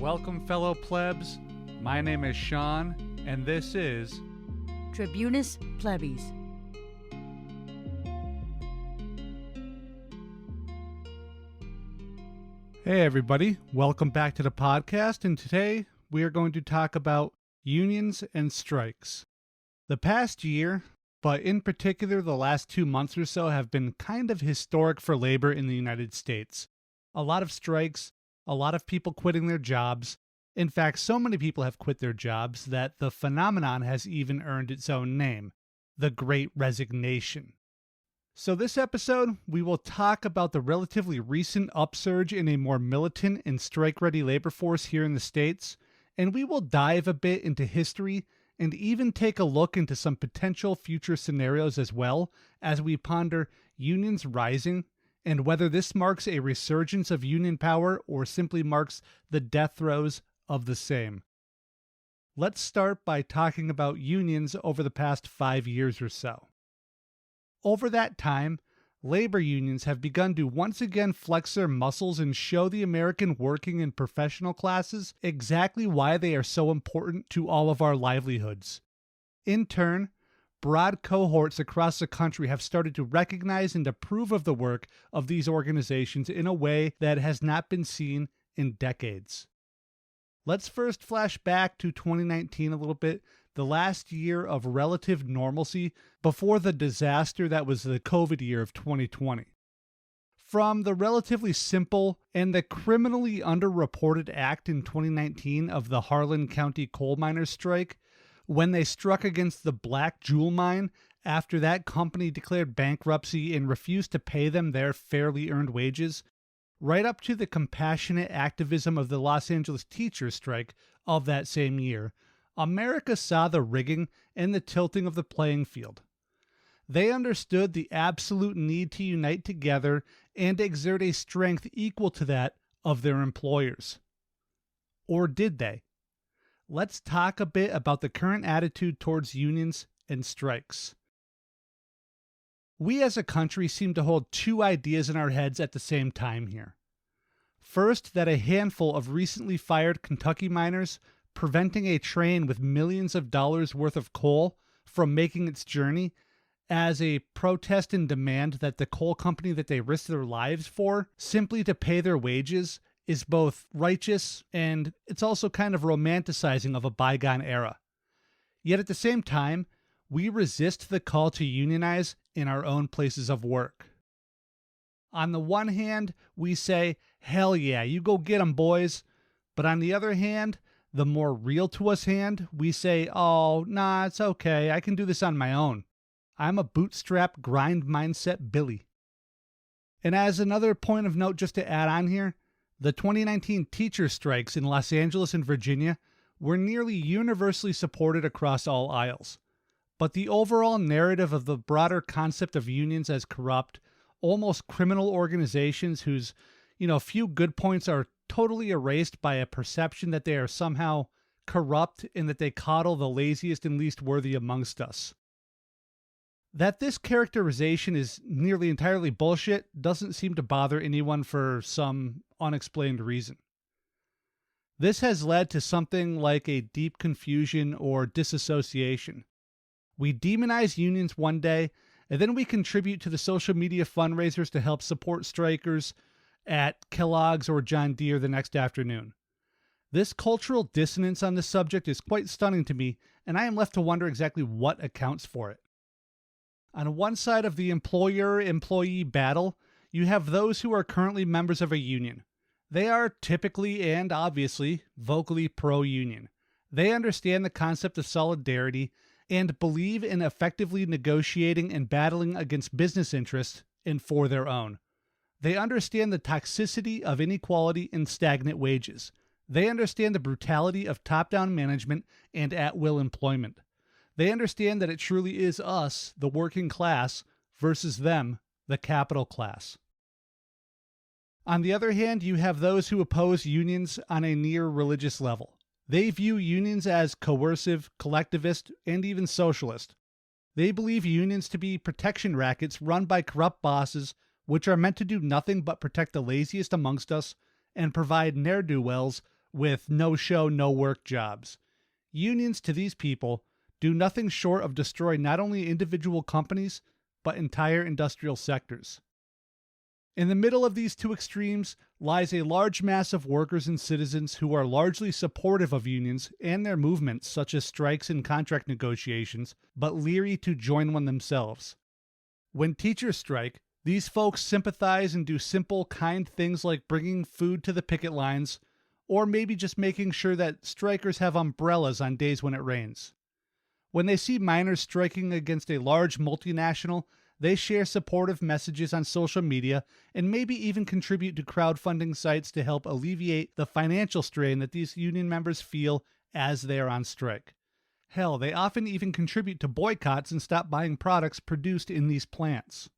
Welcome, fellow plebs. My name is Sean, and this is Tribunus Plebis. Hey everybody, welcome back to the podcast, and today we are going to talk about unions and strikes. The past year, but in particular the last 2 months or so, have been kind of historic for labor in the United States. A lot of strikes, a lot of people quitting their jobs. In fact, so many people have quit their jobs that the phenomenon has even earned its own name, the Great Resignation. So this episode, we will talk about the relatively recent upsurge in a more militant and strike-ready labor force here in the States, and we will dive a bit into history and even take a look into some potential future scenarios as well as we ponder unions rising and whether this marks a resurgence of union power or simply marks the death throes of the same. Let's start by talking about unions over the past 5 years or so. Over that time, labor unions have begun to once again flex their muscles and show the American working and professional classes exactly why they are so important to all of our livelihoods. In turn, broad cohorts across the country have started to recognize and approve of the work of these organizations in a way that has not been seen in decades. Let's first flash back to 2019 a little bit, the last year of relative normalcy before the disaster that was the COVID year of 2020. From the relatively simple and the criminally underreported act in 2019 of the Harlan County coal miners' strike, when they struck against the Black Jewel mine after that company declared bankruptcy and refused to pay them their fairly earned wages, right up to the compassionate activism of the Los Angeles teachers' strike of that same year, America saw the rigging and the tilting of the playing field. They understood the absolute need to unite together and exert a strength equal to that of their employers. Or did they? Let's talk a bit about the current attitude towards unions and strikes. We as a country seem to hold two ideas in our heads at the same time here. First, that a handful of recently fired Kentucky miners preventing a train with millions of dollars worth of coal from making its journey as a protest and demand that the coal company that they risked their lives for simply to pay their wages is both righteous and it's also kind of romanticizing of a bygone era. Yet at the same time, we resist the call to unionize in our own places of work. On the one hand, we say, hell yeah, you go get 'em, boys. But on the other hand, the more real to us hand, we say, oh, nah, it's okay. I can do this on my own. I'm a bootstrap grind mindset Billy. And as another point of note just to add on here, the 2019 teacher strikes in Los Angeles and Virginia were nearly universally supported across all aisles. But the overall narrative of the broader concept of unions as corrupt, almost criminal organizations whose, few good points are totally erased by a perception that they are somehow corrupt and that they coddle the laziest and least worthy amongst us. That this characterization is nearly entirely bullshit doesn't seem to bother anyone for some unexplained reason. This has led to something like a deep confusion or disassociation. We demonize unions one day, and then we contribute to the social media fundraisers to help support strikers at Kellogg's or John Deere the next afternoon. This cultural dissonance on this subject is quite stunning to me, and I am left to wonder exactly what accounts for it. On one side of the employer-employee battle, you have those who are currently members of a union. They are typically and obviously vocally pro-union. They understand the concept of solidarity and believe in effectively negotiating and battling against business interests and for their own. They understand the toxicity of inequality and stagnant wages. They understand the brutality of top-down management and at-will employment. They understand that it truly is us, the working class, versus them, the capital class. On the other hand, you have those who oppose unions on a near religious level. They view unions as coercive, collectivist, and even socialist. They believe unions to be protection rackets run by corrupt bosses, which are meant to do nothing but protect the laziest amongst us and provide ne'er-do-wells with no show, no work jobs. Unions to these people do nothing short of destroy not only individual companies, but entire industrial sectors. In the middle of these two extremes lies a large mass of workers and citizens who are largely supportive of unions and their movements, such as strikes and contract negotiations, but leery to join one themselves. When teachers strike, these folks sympathize and do simple, kind things like bringing food to the picket lines, or maybe just making sure that strikers have umbrellas on days when it rains. When they see miners striking against a large multinational, they share supportive messages on social media and maybe even contribute to crowdfunding sites to help alleviate the financial strain that these union members feel as they are on strike. Hell, they often even contribute to boycotts and stop buying products produced in these plants.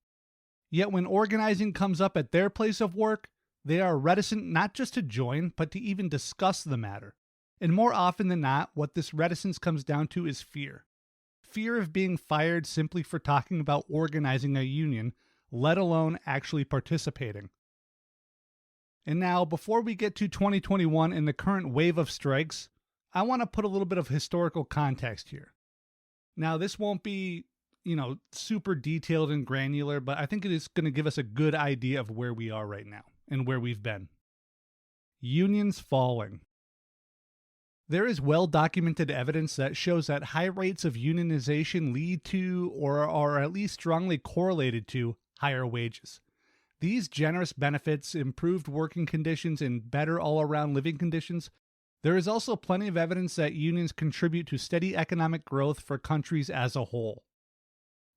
Yet when organizing comes up at their place of work, they are reticent not just to join, but to even discuss the matter. And more often than not, what this reticence comes down to is fear. Fear of being fired simply for talking about organizing a union, let alone actually participating. And now, before we get to 2021 and the current wave of strikes, I want to put a little bit of historical context here. Now, this won't be, super detailed and granular, but I think it is going to give us a good idea of where we are right now and where we've been. Unions falling. There is well-documented evidence that shows that high rates of unionization lead to, or are at least strongly correlated to, higher wages. These generous benefits, improved working conditions, and better all-around living conditions. There is also plenty of evidence that unions contribute to steady economic growth for countries as a whole.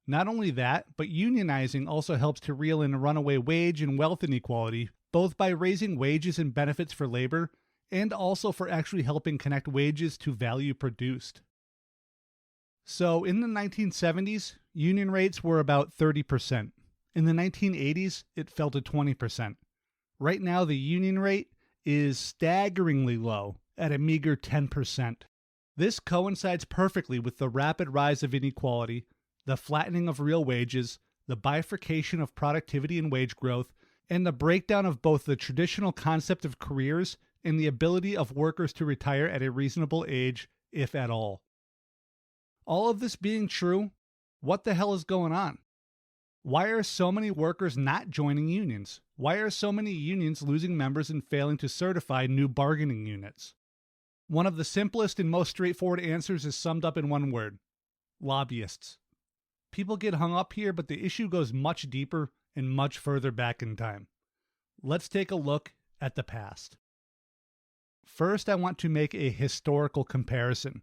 Not only that, but unionizing also helps to reel in runaway wage and wealth inequality, both by raising wages and benefits for labor, and also for actually helping connect wages to value produced. So in the 1970s, union rates were about 30%. In the 1980s, it fell to 20%. Right now, the union rate is staggeringly low at a meager 10%. This coincides perfectly with the rapid rise of inequality, the flattening of real wages, the bifurcation of productivity and wage growth, and the breakdown of both the traditional concept of careers and the ability of workers to retire at a reasonable age, if at all. All of this being true, what the hell is going on? Why are so many workers not joining unions? Why are so many unions losing members and failing to certify new bargaining units? One of the simplest and most straightforward answers is summed up in one word: lobbyists. People get hung up here, but the issue goes much deeper and much further back in time. Let's take a look at the past. First, I want to make a historical comparison.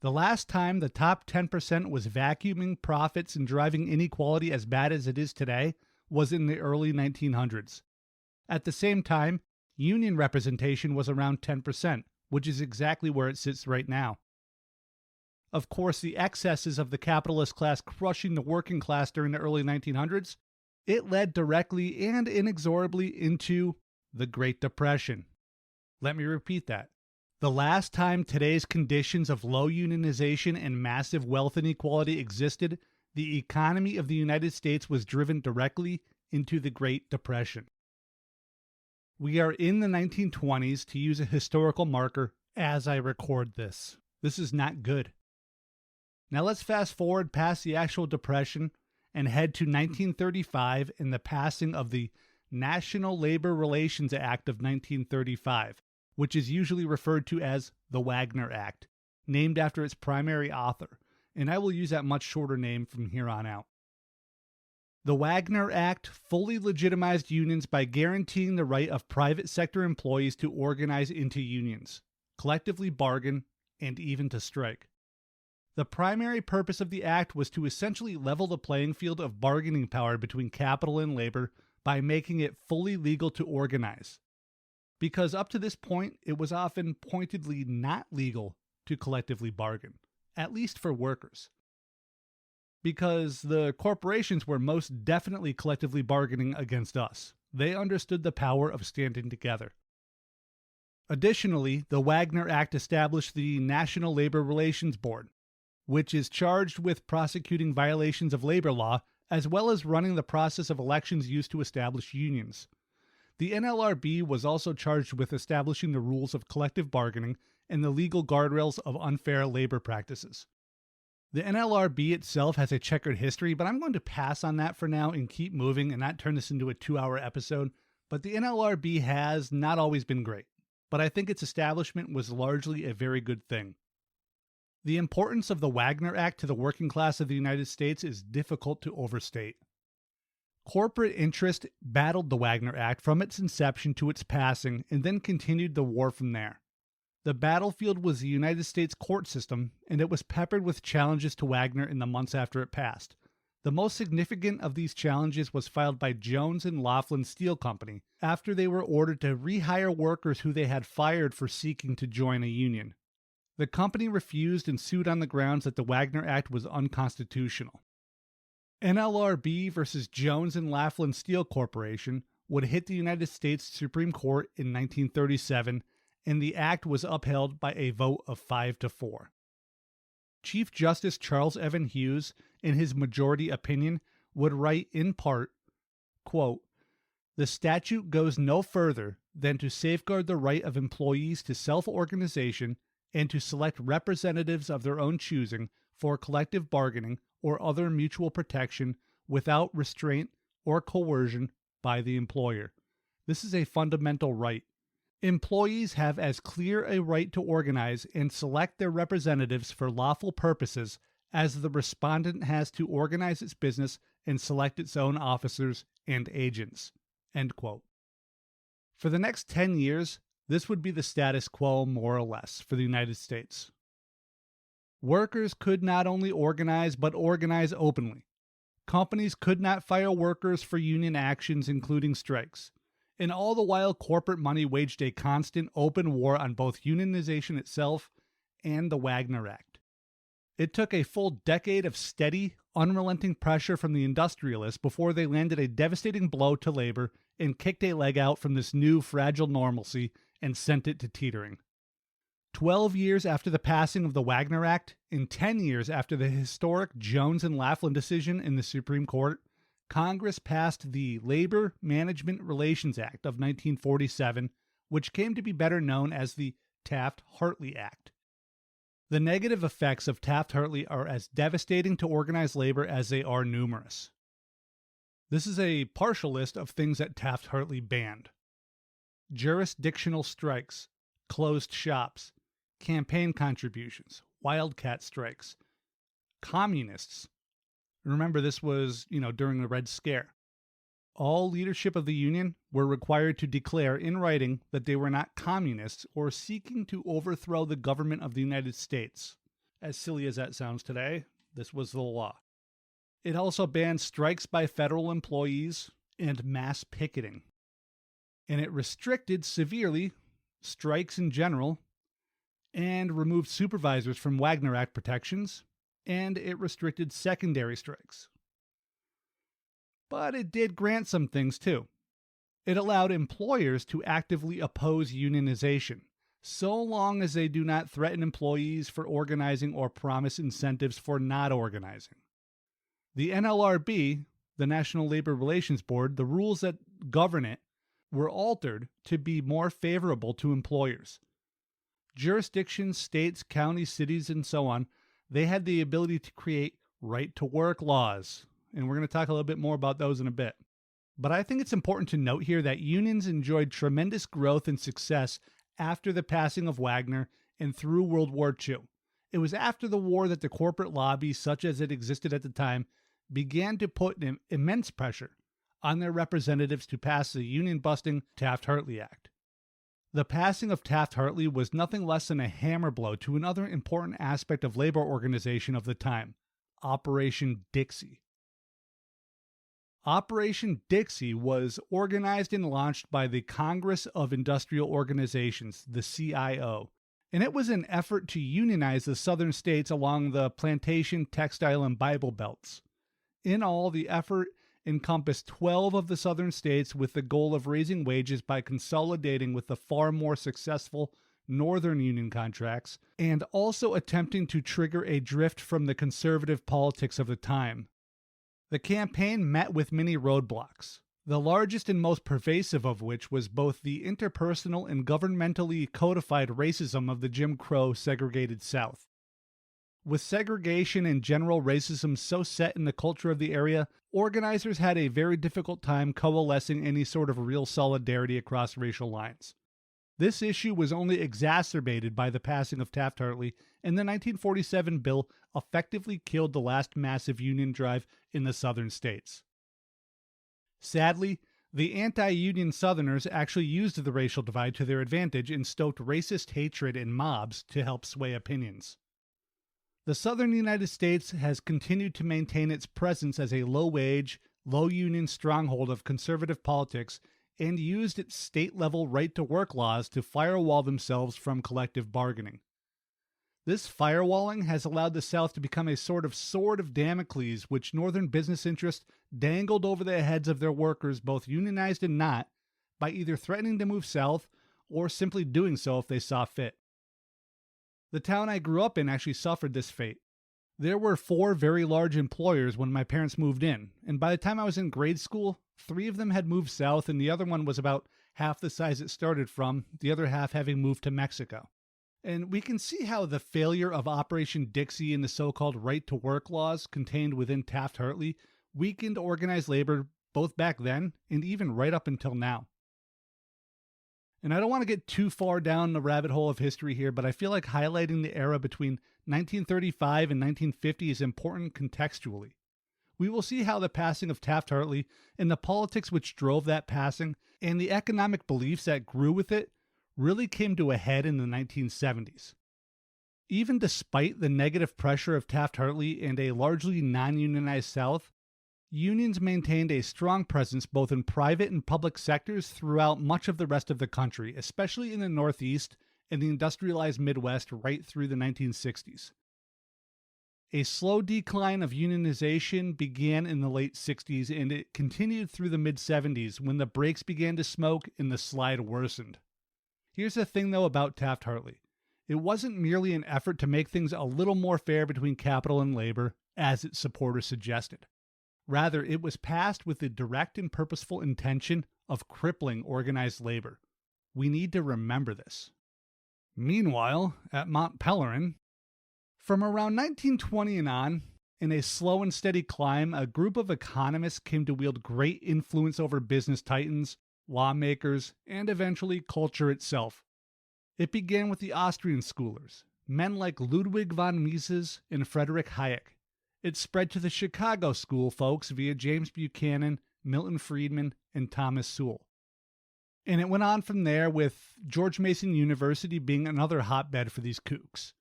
The last time the top 10% was vacuuming profits and driving inequality as bad as it is today was in the early 1900s. At the same time, union representation was around 10%, which is exactly where it sits right now. Of course, the excesses of the capitalist class crushing the working class during the early 1900s, it led directly and inexorably into the Great Depression. Let me repeat that. The last time today's conditions of low unionization and massive wealth inequality existed, the economy of the United States was driven directly into the Great Depression. We are in the 1920s, to use a historical marker, as I record this. This is not good. Now let's fast forward past the actual Depression and head to 1935 and the passing of the National Labor Relations Act of 1935, which is usually referred to as the Wagner Act, named after its primary author, and I will use that much shorter name from here on out. The Wagner Act fully legitimized unions by guaranteeing the right of private sector employees to organize into unions, collectively bargain, and even to strike. The primary purpose of the act was to essentially level the playing field of bargaining power between capital and labor by making it fully legal to organize. Because up to this point, it was often pointedly not legal to collectively bargain, at least for workers. Because the corporations were most definitely collectively bargaining against us. They understood the power of standing together. Additionally, the Wagner Act established the National Labor Relations Board, which is charged with prosecuting violations of labor law, as well as running the process of elections used to establish unions. The NLRB was also charged with establishing the rules of collective bargaining and the legal guardrails of unfair labor practices. The NLRB itself has a checkered history, but I'm going to pass on that for now and keep moving and not turn this into a 2-hour episode. But the NLRB has not always been great, but I think its establishment was largely a very good thing. The importance of the Wagner Act to the working class of the United States is difficult to overstate. Corporate interest battled the Wagner Act from its inception to its passing and then continued the war from there. The battlefield was the United States court system, and it was peppered with challenges to Wagner in the months after it passed. The most significant of these challenges was filed by Jones and Laughlin Steel Company after they were ordered to rehire workers who they had fired for seeking to join a union. The company refused and sued on the grounds that the Wagner Act was unconstitutional. NLRB versus Jones and Laughlin Steel Corporation would hit the United States Supreme Court in 1937, and the act was upheld by a vote of 5-4. Chief Justice Charles Evan Hughes, in his majority opinion, would write in part, quote, "The statute goes no further than to safeguard the right of employees to self-organization and to select representatives of their own choosing for collective bargaining or other mutual protection without restraint or coercion by the employer. This is a fundamental right. Employees have as clear a right to organize and select their representatives for lawful purposes as the respondent has to organize its business and select its own officers and agents." End quote. For the next 10 years, this would be the status quo, more or less, for the United States. Workers could not only organize, but organize openly. Companies could not fire workers for union actions, including strikes. And all the while, corporate money waged a constant, open war on both unionization itself and the Wagner Act. It took a full decade of steady, unrelenting pressure from the industrialists before they landed a devastating blow to labor and kicked a leg out from this new, fragile normalcy and sent it to teetering. 12 years after the passing of the Wagner Act, and 10 years after the historic Jones and Laughlin decision in the Supreme Court, Congress passed the Labor Management Relations Act of 1947, which came to be better known as the Taft-Hartley Act. The negative effects of Taft-Hartley are as devastating to organized labor as they are numerous. This is a partial list of things that Taft-Hartley banned: jurisdictional strikes, closed shops, campaign contributions, wildcat strikes, communists. Remember, this was, during the Red Scare. All leadership of the union were required to declare in writing that they were not communists or seeking to overthrow the government of the United States. As silly as that sounds today, this was the law. It also banned strikes by federal employees and mass picketing. And it restricted severely strikes in general, and removed supervisors from Wagner Act protections, and it restricted secondary strikes. But it did grant some things too. It allowed employers to actively oppose unionization, so long as they do not threaten employees for organizing or promise incentives for not organizing. The NLRB, the National Labor Relations Board, the rules that govern it, were altered to be more favorable to employers. Jurisdictions, states, counties, cities, and so on, they had the ability to create right-to-work laws, and we're going to talk a little bit more about those in a bit. But I think it's important to note here that unions enjoyed tremendous growth and success after the passing of Wagner and through World War II. It was after the war that the corporate lobby, such as it existed at the time, began to put immense pressure on their representatives to pass the union-busting Taft-Hartley Act. The passing of Taft-Hartley was nothing less than a hammer blow to another important aspect of labor organization of the time, Operation Dixie. Operation Dixie was organized and launched by the Congress of Industrial Organizations, the CIO, and it was an effort to unionize the southern states along the plantation, textile, and Bible belts. In all, the effort encompassed 12 of the southern states with the goal of raising wages by consolidating with the far more successful northern union contracts, and also attempting to trigger a drift from the conservative politics of the time. The campaign met with many roadblocks. the largest and most pervasive of which was both the interpersonal and governmentally codified racism of the Jim Crow segregated South. With segregation and general racism so set in the culture of the area, organizers had a very difficult time coalescing any sort of real solidarity across racial lines. This issue was only exacerbated by the passing of Taft-Hartley, and the 1947 bill effectively killed the last massive union drive in the southern states. Sadly, the anti-union Southerners actually used the racial divide to their advantage and stoked racist hatred in mobs to help sway opinions. The southern United States has continued to maintain its presence as a low-wage, low-union stronghold of conservative politics and used its state-level right-to-work laws to firewall themselves from collective bargaining. This firewalling has allowed the South to become a sort of sword of Damocles which northern business interests dangled over the heads of their workers, both unionized and not, by either threatening to move south or simply doing so if they saw fit. The town I grew up in actually suffered this fate. There were 4 very large employers when my parents moved in, and by the time I was in grade school, 3 of them had moved south and the other one was about half the size it started from, the other half having moved to Mexico. And we can see how the failure of Operation Dixie and the so-called right-to-work laws contained within Taft-Hartley weakened organized labor both back then and even right up until now. And I don't want to get too far down the rabbit hole of history here, but I feel like highlighting the era between 1935 and 1950 is important contextually. We will see how the passing of Taft-Hartley and the politics which drove that passing and the economic beliefs that grew with it really came to a head in the 1970s. Even despite the negative pressure of Taft-Hartley and a largely non-unionized South, unions maintained a strong presence both in private and public sectors throughout much of the rest of the country, especially in the Northeast and the industrialized Midwest right through the 1960s. A slow decline of unionization began in the late 60s and it continued through the mid-70s when the brakes began to smoke and the slide worsened. Here's the thing though about Taft-Hartley. It wasn't merely an effort to make things a little more fair between capital and labor, as its supporters suggested. Rather, it was passed with the direct and purposeful intention of crippling organized labor. We need to remember this. Meanwhile, at Mont Pelerin, from around 1920 and on, in a slow and steady climb, a group of economists came to wield great influence over business titans, lawmakers, and eventually culture itself. It began with the Austrian schoolers, men like Ludwig von Mises and Friedrich Hayek. It spread to the Chicago school folks via James Buchanan, Milton Friedman, and Thomas Sowell. And it went on from there with George Mason University being another hotbed for these kooks.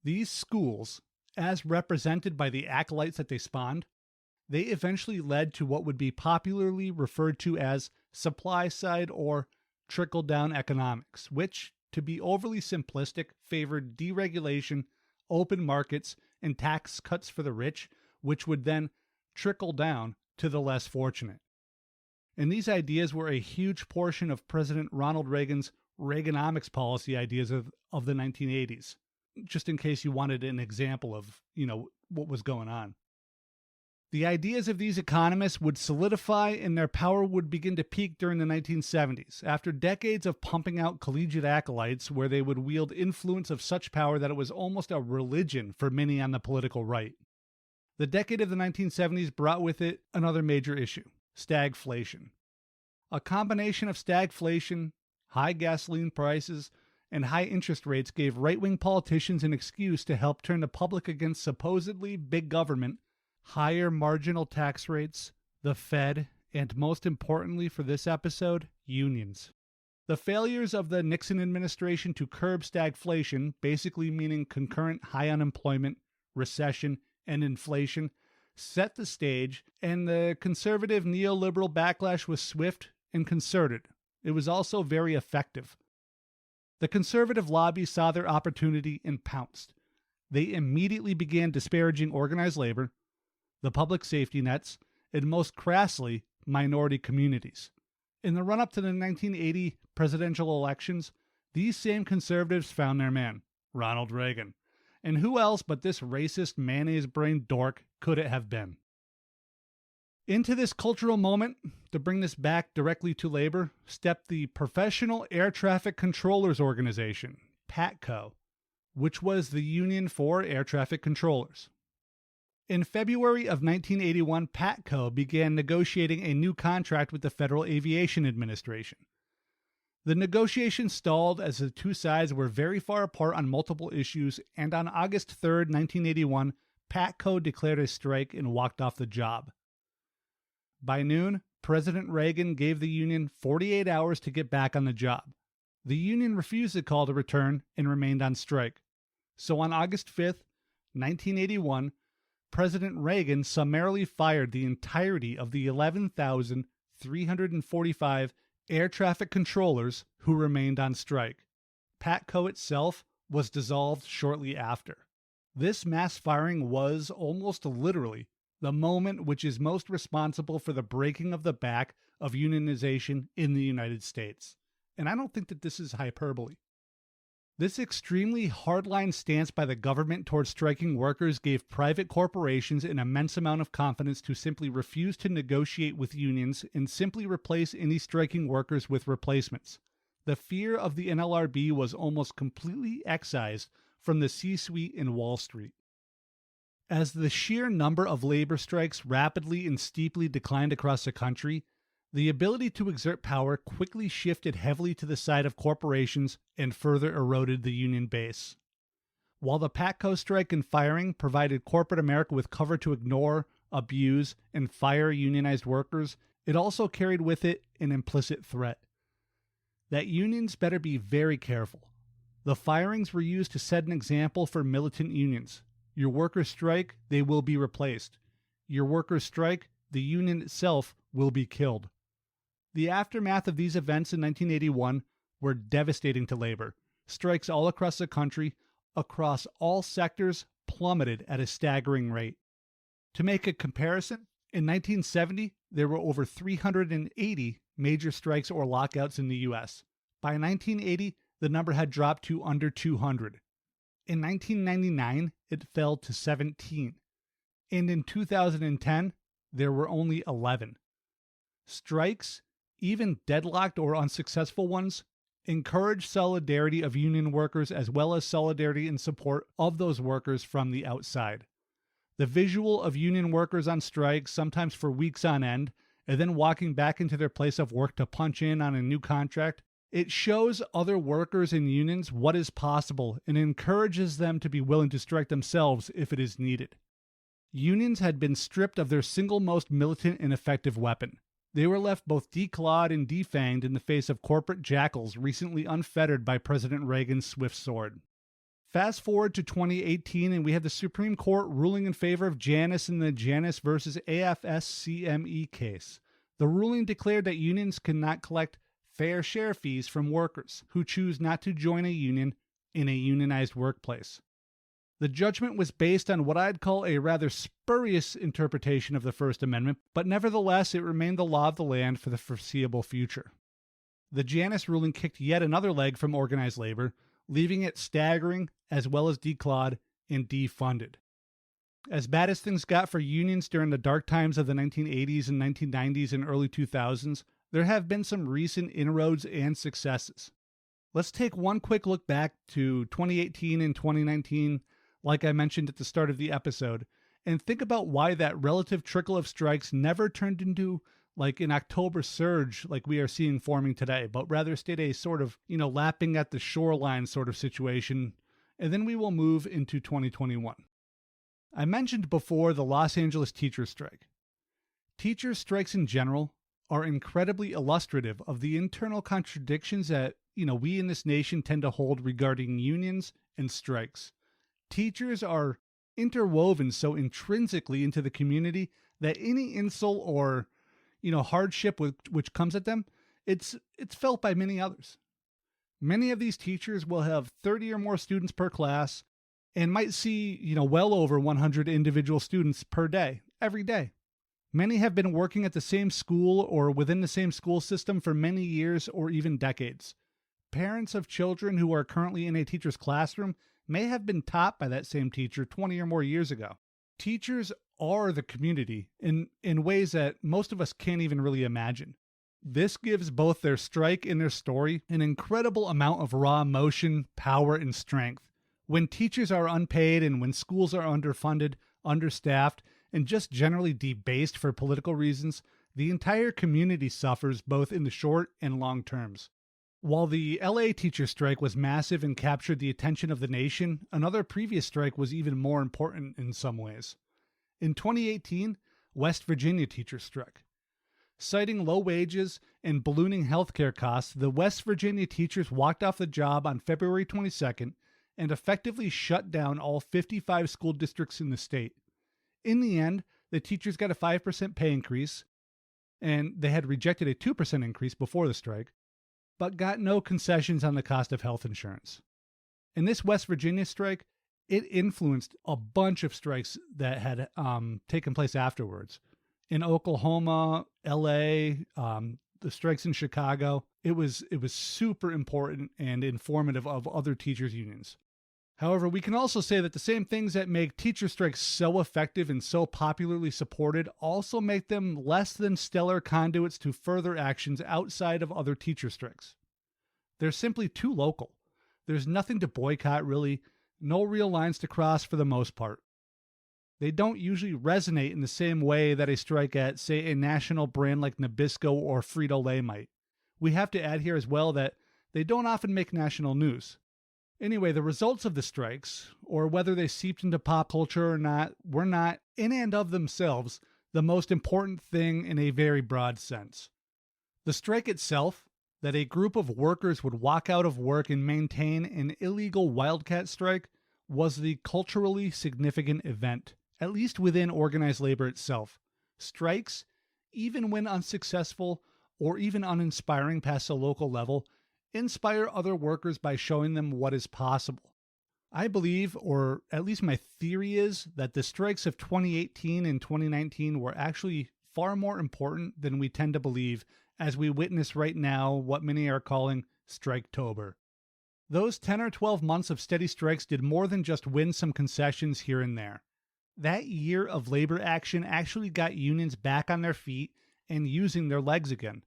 These schools, as represented by the acolytes that they spawned, they eventually led to what would be popularly referred to as supply-side or trickle-down economics, which, to be overly simplistic, favored deregulation, open markets, and tax cuts for the rich, which would then trickle down to the less fortunate. And these ideas were a huge portion of President Ronald Reagan's Reaganomics policy ideas of the 1980s, just in case you wanted an example of, what was going on. The ideas of these economists would solidify and their power would begin to peak during the 1970s, after decades of pumping out collegiate acolytes where they would wield influence of such power that it was almost a religion for many on the political right. The decade of the 1970s brought with it another major issue, stagflation. A combination of stagflation, high gasoline prices, and high interest rates gave right-wing politicians an excuse to help turn the public against supposedly big government, higher marginal tax rates, the Fed, and most importantly for this episode, unions. The failures of the Nixon administration to curb stagflation, basically meaning concurrent high unemployment, recession, and inflation, set the stage, and the conservative neoliberal backlash was swift and concerted. It was also very effective. The conservative lobby saw their opportunity and pounced. They immediately began disparaging organized labor, the public safety nets, and most crassly, minority communities. In the run-up to the 1980 presidential elections, these same conservatives found their man, Ronald Reagan. And who else but this racist mayonnaise-brained dork could it have been? Into this cultural moment, to bring this back directly to labor, stepped the Professional Air Traffic Controllers Organization, PATCO, which was the union for air traffic controllers. In February of 1981, PATCO began negotiating a new contract with the Federal Aviation Administration. The negotiations stalled as the two sides were very far apart on multiple issues, and on August 3, 1981, PATCO declared a strike and walked off the job. By noon, President Reagan gave the union 48 hours to get back on the job. The union refused the call to return and remained on strike. So on August 5, 1981, President Reagan summarily fired the entirety of the 11,345 air traffic controllers who remained on strike. PATCO itself was dissolved shortly after. This mass firing was, almost literally, the moment which is most responsible for the breaking of the back of unionization in the United States. And I don't think that this is hyperbole. This extremely hardline stance by the government towards striking workers gave private corporations an immense amount of confidence to simply refuse to negotiate with unions and simply replace any striking workers with replacements. The fear of the NLRB was almost completely excised from the C-suite in Wall Street. As the sheer number of labor strikes rapidly and steeply declined across the country, the ability to exert power quickly shifted heavily to the side of corporations and further eroded the union base. While the PATCO strike and firing provided corporate America with cover to ignore, abuse, and fire unionized workers, it also carried with it an implicit threat that unions better be very careful. The firings were used to set an example for militant unions. Your workers strike, they will be replaced. Your workers strike, the union itself will be killed. The aftermath of these events in 1981 were devastating to labor. Strikes all across the country, across all sectors, plummeted at a staggering rate. To make a comparison, in 1970, there were over 380 major strikes or lockouts in the U.S. By 1980, the number had dropped to under 200. In 1999, it fell to 17. And in 2010, there were only 11. Strikes, even deadlocked or unsuccessful ones, encourage solidarity of union workers as well as solidarity and support of those workers from the outside. The visual of union workers on strike, sometimes for weeks on end, and then walking back into their place of work to punch in on a new contract, it shows other workers and unions what is possible and encourages them to be willing to strike themselves if it is needed. Unions had been stripped of their single most militant and effective weapon. They were left both declawed and defanged in the face of corporate jackals recently unfettered by President Reagan's swift sword. Fast forward to 2018 and we have the Supreme Court ruling in favor of Janus in the Janus versus AFSCME case. The ruling declared that unions cannot collect fair share fees from workers who choose not to join a union in a unionized workplace. The judgment was based on what I'd call a rather spurious interpretation of the First Amendment, but nevertheless it remained the law of the land for the foreseeable future. The Janus ruling kicked yet another leg from organized labor, leaving it staggering as well as declawed and defunded. As bad as things got for unions during the dark times of the 1980s and 1990s and early 2000s, there have been some recent inroads and successes. Let's take one quick look back to 2018 and 2019, like I mentioned at the start of the episode, and think about why that relative trickle of strikes never turned into like an October surge like we are seeing forming today, but rather stayed a sort of, lapping at the shoreline sort of situation, and then we will move into 2021. I mentioned before the Los Angeles teacher strike. Teacher strikes in general are incredibly illustrative of the internal contradictions that, we in this nation tend to hold regarding unions and strikes. Teachers are interwoven so intrinsically into the community that any insult or, hardship which comes at them, it's felt by many others. Many of these teachers will have 30 or more students per class and might see, well over 100 individual students per day, every day. Many have been working at the same school or within the same school system for many years or even decades. Parents of children who are currently in a teacher's classroom may have been taught by that same teacher 20 or more years ago. Teachers are the community in ways that most of us can't even really imagine. This gives both their strike and their story an incredible amount of raw emotion, power, and strength. When teachers are unpaid and when schools are underfunded, understaffed, and just generally debased for political reasons, the entire community suffers both in the short and long terms. While the LA teacher strike was massive and captured the attention of the nation, another previous strike was even more important in some ways. In 2018, West Virginia teachers struck. Citing low wages and ballooning healthcare costs, the West Virginia teachers walked off the job on February 22nd and effectively shut down all 55 school districts in the state. In the end, the teachers got a 5% pay increase, and they had rejected a 2% increase before the strike, but got no concessions on the cost of health insurance. In this West Virginia strike, it influenced a bunch of strikes that had taken place afterwards. In Oklahoma, LA, the strikes in Chicago, it was super important and informative of other teachers' unions. However, we can also say that the same things that make teacher strikes so effective and so popularly supported also make them less than stellar conduits to further actions outside of other teacher strikes. They're simply too local. There's nothing to boycott, really, no real lines to cross for the most part. They don't usually resonate in the same way that a strike at, say, a national brand like Nabisco or Frito-Lay might. We have to add here as well that they don't often make national news. Anyway, the results of the strikes, or whether they seeped into pop culture or not, were not, in and of themselves, the most important thing in a very broad sense. The strike itself, that a group of workers would walk out of work and maintain an illegal wildcat strike, was the culturally significant event, at least within organized labor itself. Strikes, even when unsuccessful or even uninspiring past a local level, inspire other workers by showing them what is possible. I believe, or at least my theory is, that the strikes of 2018 and 2019 were actually far more important than we tend to believe, as we witness right now what many are calling Striketober. Those 10 or 12 months of steady strikes did more than just win some concessions here and there. That year of labor action actually got unions back on their feet and using their legs again.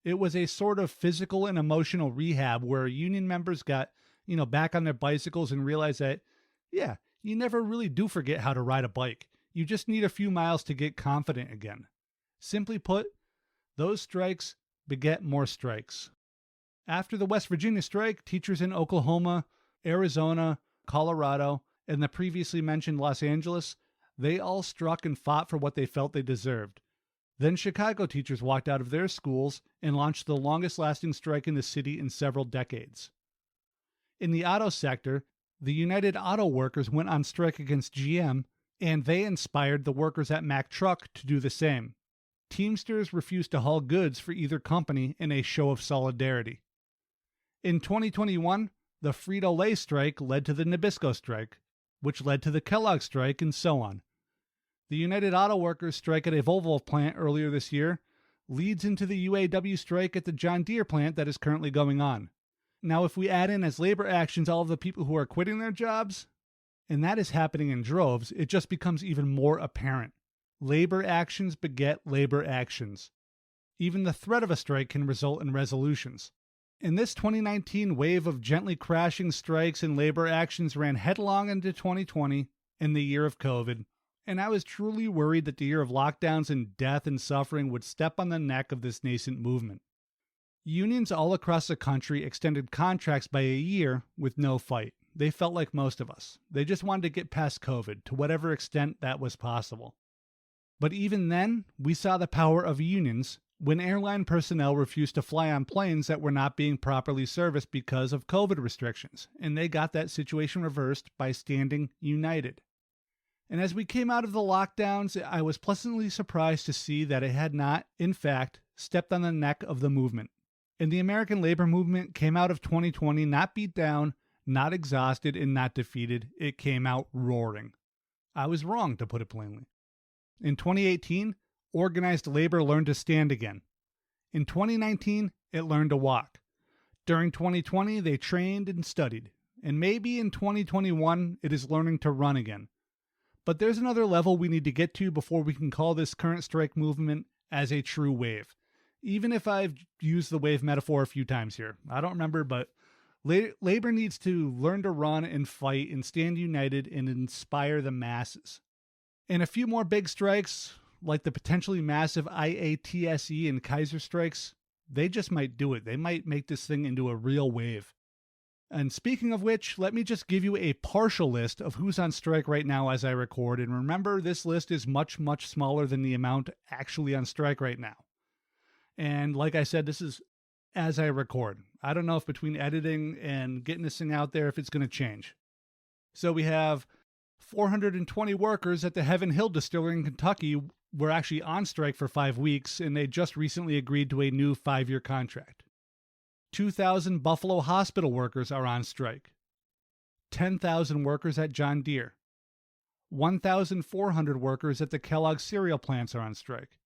It was a sort of physical and emotional rehab where union members got, back on their bicycles and realized that, you never really do forget how to ride a bike. You just need a few miles to get confident again. Simply put, those strikes beget more strikes. After the West Virginia strike, teachers in Oklahoma, Arizona, Colorado, and the previously mentioned Los Angeles, they all struck and fought for what they felt they deserved. Then Chicago teachers walked out of their schools and launched the longest-lasting strike in the city in several decades. In the auto sector, the United Auto Workers went on strike against GM, and they inspired the workers at Mack Truck to do the same. Teamsters refused to haul goods for either company in a show of solidarity. In 2021, the Frito-Lay strike led to the Nabisco strike, which led to the Kellogg strike, and so on. The United Auto Workers strike at a Volvo plant earlier this year leads into the UAW strike at the John Deere plant that is currently going on. Now, if we add in as labor actions all of the people who are quitting their jobs, and that is happening in droves, it just becomes even more apparent. Labor actions beget labor actions. Even the threat of a strike can result in resolutions. And this 2019 wave of gently crashing strikes and labor actions ran headlong into 2020 and the year of COVID, and I was truly worried that the year of lockdowns and death and suffering would step on the neck of this nascent movement. Unions all across the country extended contracts by a year with no fight. They felt like most of us. They just wanted to get past COVID, to whatever extent that was possible. But even then, we saw the power of unions when airline personnel refused to fly on planes that were not being properly serviced because of COVID restrictions, and they got that situation reversed by standing united. And as we came out of the lockdowns, I was pleasantly surprised to see that it had not, in fact, stepped on the neck of the movement. And the American labor movement came out of 2020 not beat down, not exhausted, and not defeated. It came out roaring. I was wrong, to put it plainly. In 2018, organized labor learned to stand again. In 2019, it learned to walk. During 2020, they trained and studied. And maybe in 2021, it is learning to run again. But there's another level we need to get to before we can call this current strike movement as a true wave. Even if I've used the wave metaphor a few times here. I don't remember, but labor needs to learn to run and fight and stand united and inspire the masses. And a few more big strikes, like the potentially massive IATSE and Kaiser strikes, they just might do it. They might make this thing into a real wave. And speaking of which, let me just give you a partial list of who's on strike right now as I record. And remember, this list is much, much smaller than the amount actually on strike right now. And like I said, this is as I record. I don't know if between editing and getting this thing out there, if it's going to change. So we have 420 workers at the Heaven Hill Distillery in Kentucky were actually on strike for 5 weeks, and they just recently agreed to a new 5-year contract. 2,000 Buffalo hospital workers are on strike. 10,000 workers at John Deere. 1,400 workers at the Kellogg cereal plants are on strike.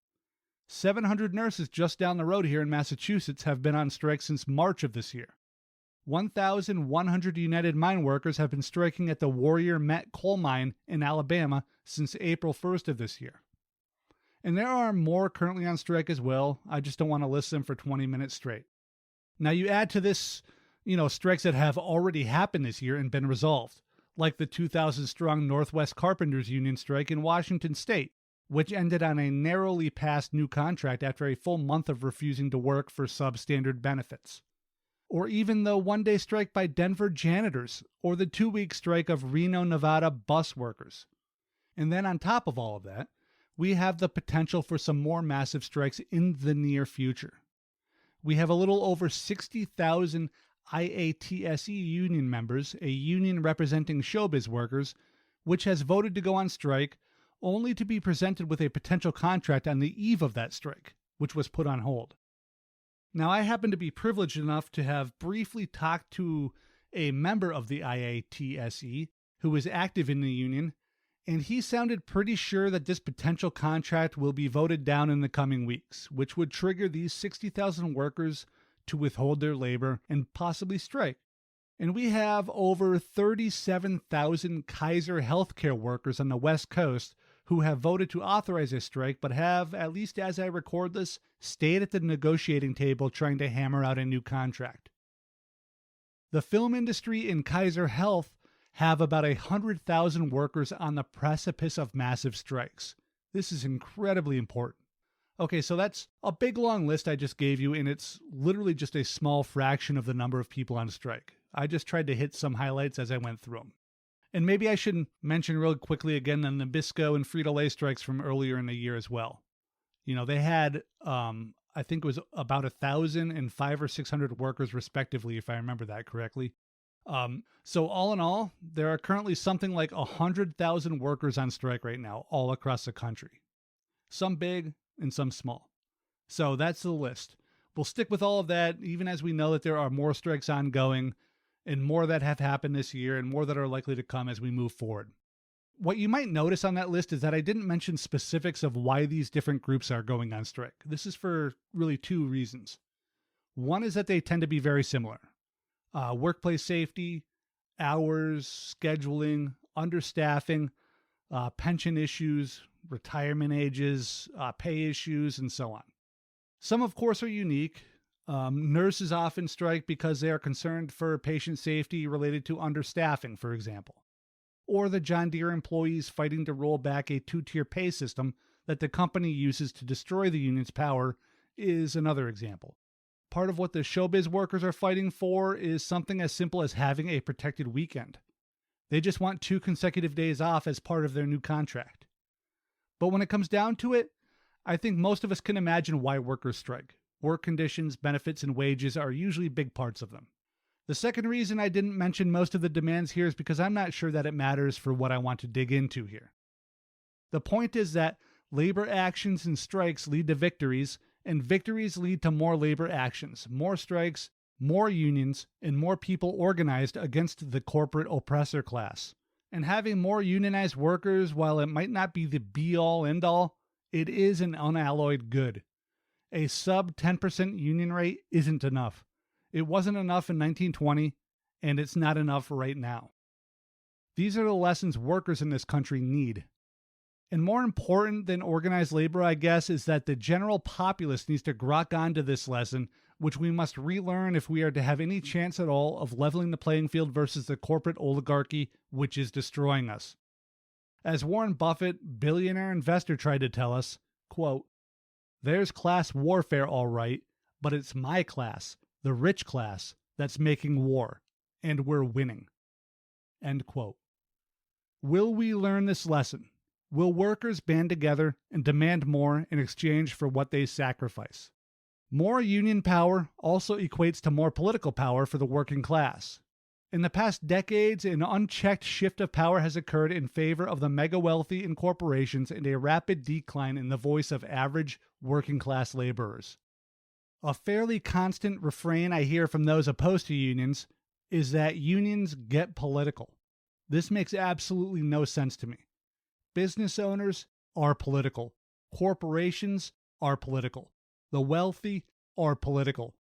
700 nurses just down the road here in Massachusetts have been on strike since March of this year. 1,100 United Mine workers have been striking at the Warrior Met coal mine in Alabama since April 1st of this year. And there are more currently on strike as well. I just don't want to list them for 20 minutes straight. Now you add to this, strikes that have already happened this year and been resolved, like the 2,000-strong Northwest Carpenters Union strike in Washington State, which ended on a narrowly passed new contract after a full month of refusing to work for substandard benefits. Or even the one-day strike by Denver janitors, or the 2-week strike of Reno, Nevada bus workers. And then on top of all of that, we have the potential for some more massive strikes in the near future. We have a little over 60,000 IATSE union members, a union representing showbiz workers, which has voted to go on strike, only to be presented with a potential contract on the eve of that strike, which was put on hold. Now, I happen to be privileged enough to have briefly talked to a member of the IATSE who is active in the union, and he sounded pretty sure that this potential contract will be voted down in the coming weeks, which would trigger these 60,000 workers to withhold their labor and possibly strike. And we have over 37,000 Kaiser healthcare workers on the West Coast who have voted to authorize a strike, but have, at least as I record this, stayed at the negotiating table trying to hammer out a new contract. The film industry and Kaiser Health have about 100,000 workers on the precipice of massive strikes. This is incredibly important. Okay, so that's a big long list I just gave you, and it's literally just a small fraction of the number of people on strike. I just tried to hit some highlights as I went through them. And maybe I should mention real quickly again the Nabisco and Frito-Lay strikes from earlier in the year as well. They had, I think it was about 1,000 and 500 or 600 workers respectively, if I remember that correctly. So all in all, there are currently something like 100,000 workers on strike right now, all across the country. Some big and some small. So that's the list. We'll stick with all of that, even as we know that there are more strikes ongoing, and more that have happened this year, and more that are likely to come as we move forward. What you might notice on that list is that I didn't mention specifics of why these different groups are going on strike. This is for really 2 reasons. One is that they tend to be very similar. Workplace safety, hours, scheduling, understaffing, pension issues, retirement ages, pay issues, and so on. Some, of course, are unique. Nurses often strike because they are concerned for patient safety related to understaffing, for example. Or the John Deere employees fighting to roll back a 2-tier pay system that the company uses to destroy the union's power is another example. Part of what the showbiz workers are fighting for is something as simple as having a protected weekend. They just want 2 consecutive days off as part of their new contract. But when it comes down to it, I think most of us can imagine why workers strike. Work conditions, benefits, and wages are usually big parts of them. The second reason I didn't mention most of the demands here is because I'm not sure that it matters for what I want to dig into here. The point is that labor actions and strikes lead to victories, and victories lead to more labor actions, more strikes, more unions, and more people organized against the corporate oppressor class. And having more unionized workers, while it might not be the be-all, end-all, it is an unalloyed good. A sub 10% union rate isn't enough. It wasn't enough in 1920, and it's not enough right now. These are the lessons workers in this country need, And more important than organized labor, I guess, is that the general populace needs to grok onto this lesson, which we must relearn if we are to have any chance at all of leveling the playing field versus the corporate oligarchy, which is destroying us. As Warren Buffett, billionaire investor, tried to tell us, quote, "There's class warfare all right, but it's my class, the rich class, that's making war, and we're winning." End quote. Will we learn this lesson? Will workers band together and demand more in exchange for what they sacrifice? More union power also equates to more political power for the working class. In the past decades, an unchecked shift of power has occurred in favor of the mega wealthy and corporations and a rapid decline in the voice of average working class laborers. A fairly constant refrain I hear from those opposed to unions is that unions get political. This makes absolutely no sense to me. Business owners are political. Corporations are political. The wealthy are political.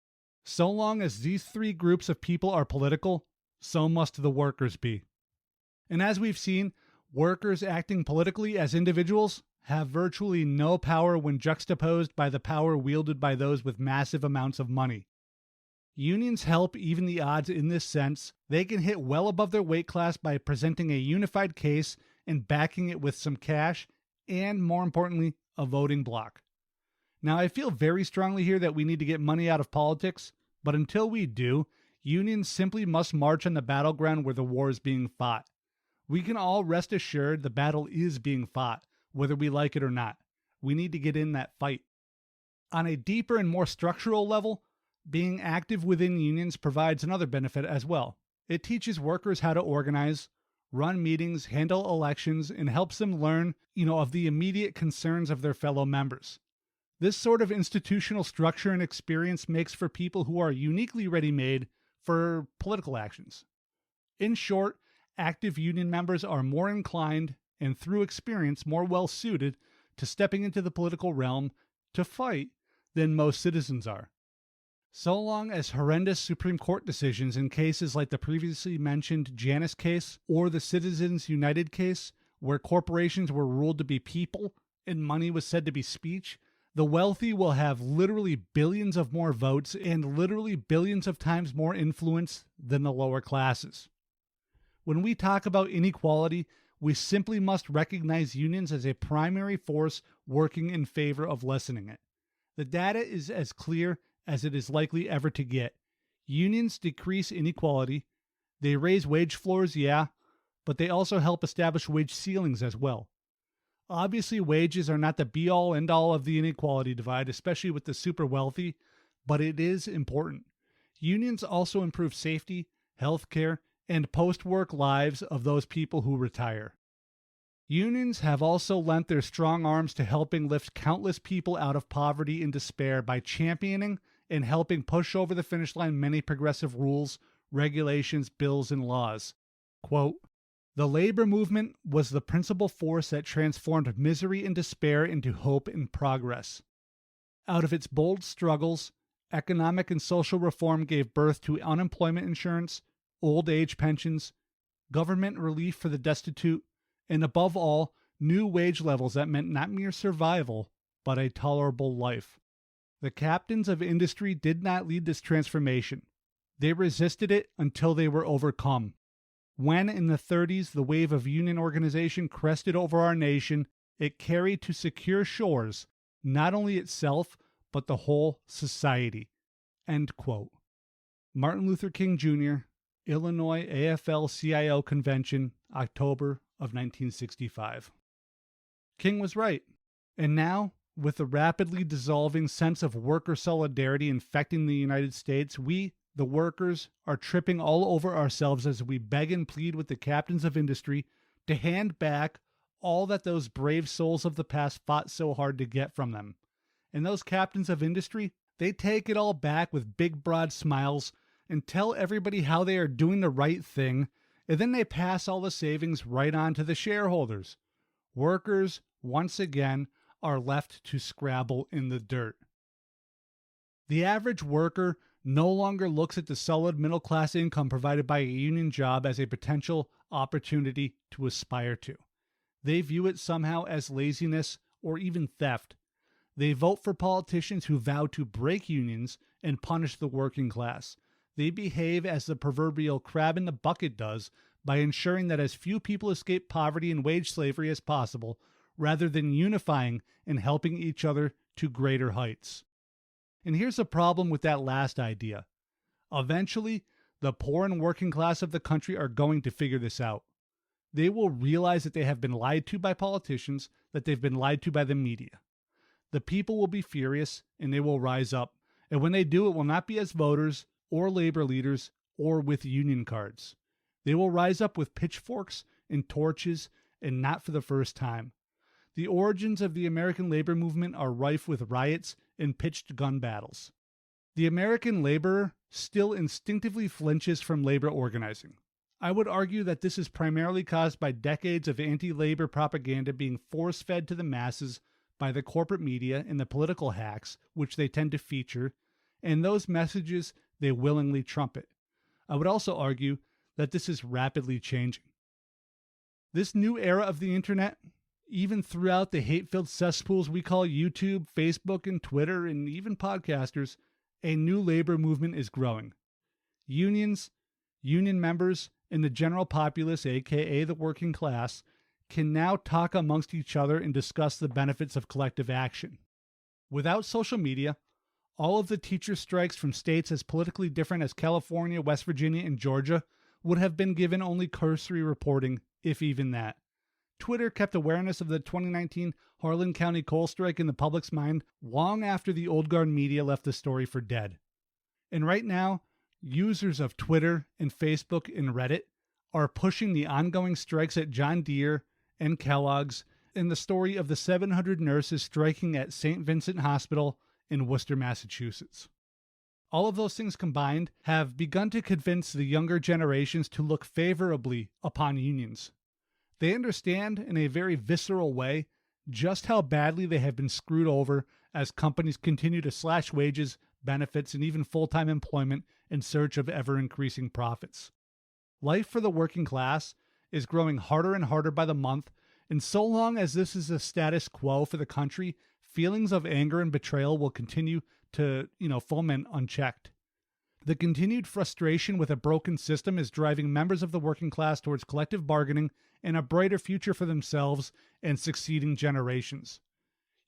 So long as these three groups of people are political, so must the workers be. And as we've seen, workers acting politically as individuals have virtually no power when juxtaposed by the power wielded by those with massive amounts of money. Unions help even the odds in this sense. They can hit well above their weight class by presenting a unified case and backing it with some cash and, more importantly, a voting bloc. Now, I feel very strongly here that we need to get money out of politics, but until we do, unions simply must march on the battleground where the war is being fought. We can all rest assured the battle is being fought, whether we like it or not. We need to get in that fight. On a deeper and more structural level, being active within unions provides another benefit as well. It teaches workers how to organize, run meetings, handle elections, and helps them learn, of the immediate concerns of their fellow members. This sort of institutional structure and experience makes for people who are uniquely ready-made for political actions. In short, active union members are more inclined, and through experience more well-suited, to stepping into the political realm to fight than most citizens are. So long as horrendous Supreme Court decisions in cases like the previously mentioned Janus case or the Citizens United case, where corporations were ruled to be people and money was said to be speech, the wealthy will have literally billions of more votes and literally billions of times more influence than the lower classes. When we talk about inequality, we simply must recognize unions as a primary force working in favor of lessening it. The data is as clear as it is likely ever to get. Unions decrease inequality. They raise wage floors, yeah, but they also help establish wage ceilings as well. Obviously, wages are not the be-all, end-all of the inequality divide, especially with the super wealthy, but it is important. Unions also improve safety, healthcare, and post-work lives of those people who retire. Unions have also lent their strong arms to helping lift countless people out of poverty and despair by championing and helping push over the finish line many progressive rules, regulations, bills, and laws. Quote, "The labor movement was the principal force that transformed misery and despair into hope and progress. Out of its bold struggles, economic and social reform gave birth to unemployment insurance, old age pensions, government relief for the destitute, and above all, new wage levels that meant not mere survival, but a tolerable life. The captains of industry did not lead this transformation. They resisted it until they were overcome. When, in the 30s, the wave of union organization crested over our nation, it carried to secure shores not only itself, but the whole society." End quote. Martin Luther King Jr., Illinois AFL-CIO Convention, October of 1965. King was right. And now, with the rapidly dissolving sense of worker solidarity infecting the United States, we, the workers, are tripping all over ourselves as we beg and plead with the captains of industry to hand back all that those brave souls of the past fought so hard to get from them. And those captains of industry, they take it all back with big broad smiles and tell everybody how they are doing the right thing, and then they pass all the savings right on to the shareholders. Workers, once again, are left to scrabble in the dirt. The average worker no longer looks at the solid middle-class income provided by a union job as a potential opportunity to aspire to. They view it somehow as laziness or even theft. They vote for politicians who vow to break unions and punish the working class. They behave as the proverbial crab in the bucket does by ensuring that as few people escape poverty and wage slavery as possible, rather than unifying and helping each other to greater heights. And here's the problem with that last idea. Eventually, the poor and working class of the country are going to figure this out. They will realize that they have been lied to by politicians, that they've been lied to by the media. The people will be furious and they will rise up. And when they do, it will not be as voters or labor leaders or with union cards. They will rise up with pitchforks and torches, and not for the first time. The origins of the American labor movement are rife with riots and pitched gun battles. The American laborer still instinctively flinches from labor organizing. I would argue that this is primarily caused by decades of anti-labor propaganda being force-fed to the masses by the corporate media and the political hacks, which they tend to feature, and those messages they willingly trumpet. I would also argue that this is rapidly changing. This new era of the internet, even throughout the hate-filled cesspools we call YouTube, Facebook, and Twitter, and even podcasters, a new labor movement is growing. Unions, union members, and the general populace, aka the working class, can now talk amongst each other and discuss the benefits of collective action. Without social media, all of the teacher strikes from states as politically different as California, West Virginia, and Georgia would have been given only cursory reporting, if even that. Twitter kept awareness of the 2019 Harlan County coal strike in the public's mind long after the old guard media left the story for dead. And right now, users of Twitter and Facebook and Reddit are pushing the ongoing strikes at John Deere and Kellogg's and the story of the 700 nurses striking at St. Vincent Hospital in Worcester, Massachusetts. All of those things combined have begun to convince the younger generations to look favorably upon unions. They understand in a very visceral way just how badly they have been screwed over as companies continue to slash wages, benefits, and even full-time employment in search of ever-increasing profits. Life for the working class is growing harder and harder by the month, and so long as this is a status quo for the country, feelings of anger and betrayal will continue to, foment unchecked. The continued frustration with a broken system is driving members of the working class towards collective bargaining and a brighter future for themselves and succeeding generations.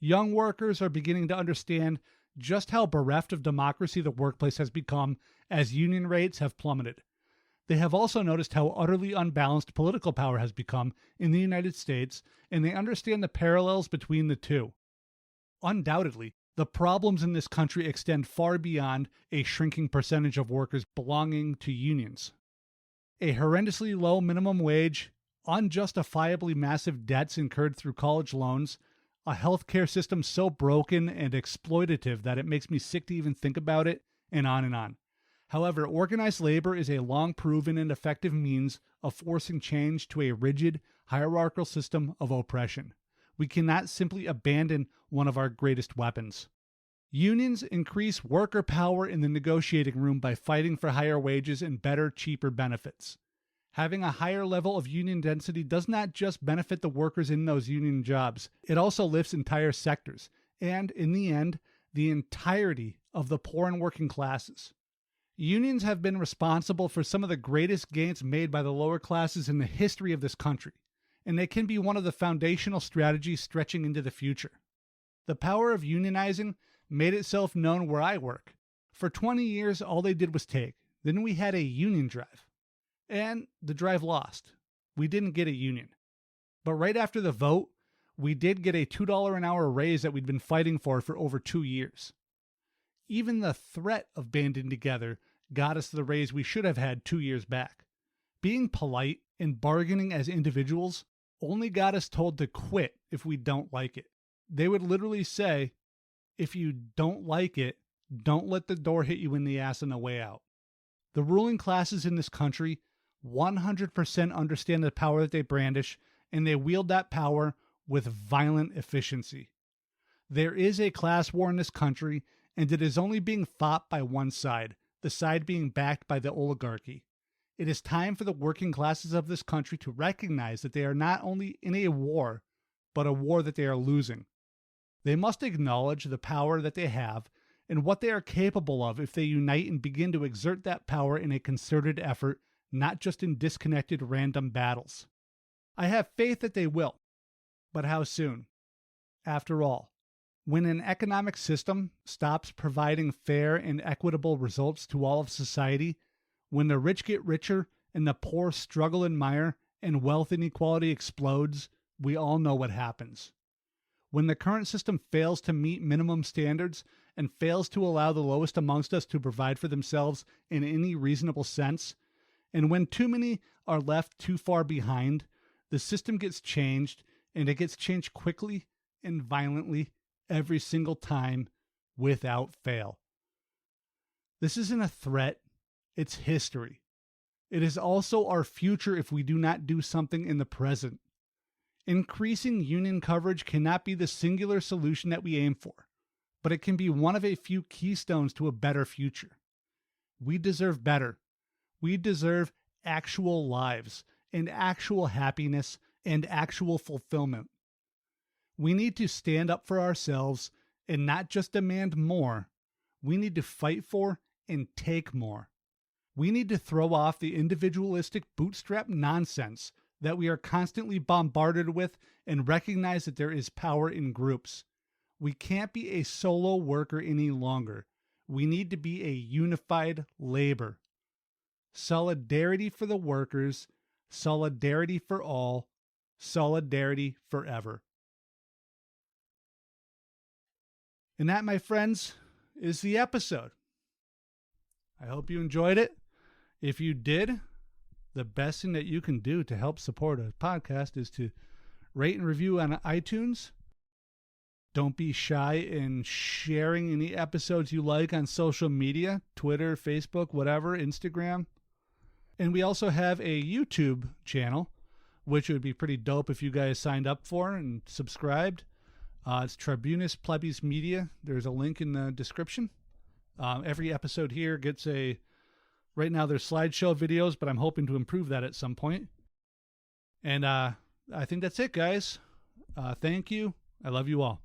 Young workers are beginning to understand just how bereft of democracy the workplace has become as union rates have plummeted. They have also noticed how utterly unbalanced political power has become in the United States, and they understand the parallels between the two. Undoubtedly, the problems in this country extend far beyond a shrinking percentage of workers belonging to unions. A horrendously low minimum wage, unjustifiably massive debts incurred through college loans, a healthcare system so broken and exploitative that it makes me sick to even think about it, and on and on. However, organized labor is a long-proven and effective means of forcing change to a rigid, hierarchical system of oppression. We cannot simply abandon one of our greatest weapons. Unions increase worker power in the negotiating room by fighting for higher wages and better, cheaper benefits. Having a higher level of union density does not just benefit the workers in those union jobs, it also lifts entire sectors, and, in the end, the entirety of the poor and working classes. Unions have been responsible for some of the greatest gains made by the lower classes in the history of this country, and they can be one of the foundational strategies stretching into the future. The power of unionizing made itself known where I work. For 20 years, all they did was take. Then we had a union drive. And the drive lost. We didn't get a union. But right after the vote, we did get a $2 an hour raise that we'd been fighting for over 2 years. Even the threat of banding together got us the raise we should have had 2 years back. Being polite and bargaining as individuals only got us told to quit if we don't like it. They would literally say, if you don't like it, don't let the door hit you in the ass on the way out. The ruling classes in this country 100% understand the power that they brandish, and they wield that power with violent efficiency. There is a class war in this country, and it is only being fought by one side, the side being backed by the oligarchy. It is time for the working classes of this country to recognize that they are not only in a war, but a war that they are losing. They must acknowledge the power that they have and what they are capable of if they unite and begin to exert that power in a concerted effort, not just in disconnected random battles. I have faith that they will, but how soon? After all, when an economic system stops providing fair and equitable results to all of society, when the rich get richer and the poor struggle and mire and wealth inequality explodes, we all know what happens. When the current system fails to meet minimum standards and fails to allow the lowest amongst us to provide for themselves in any reasonable sense, and when too many are left too far behind, the system gets changed, and it gets changed quickly and violently every single time without fail. This isn't a threat, it's history. It is also our future if we do not do something in the present. Increasing union coverage cannot be the singular solution that we aim for, but it can be one of a few keystones to a better future. We deserve better. We deserve actual lives and actual happiness and actual fulfillment. We need to stand up for ourselves and not just demand more. We need to fight for and take more. We need to throw off the individualistic bootstrap nonsense that we are constantly bombarded with and recognize that there is power in groups. We can't be a solo worker any longer. We need to be a unified labor. Solidarity for the workers, solidarity for all, solidarity forever. And that, my friends, is the episode. I hope you enjoyed it. If you did, the best thing that you can do to help support a podcast is to rate and review on iTunes. Don't be shy in sharing any episodes you like on social media, Twitter, Facebook, whatever, Instagram. And we also have a YouTube channel, which would be pretty dope if you guys signed up for and subscribed. It's Tribunus Plebis Media. There's a link in the description. Every episode here gets right now there's slideshow videos, but I'm hoping to improve that at some point. And I think that's it, guys. Thank you. I love you all.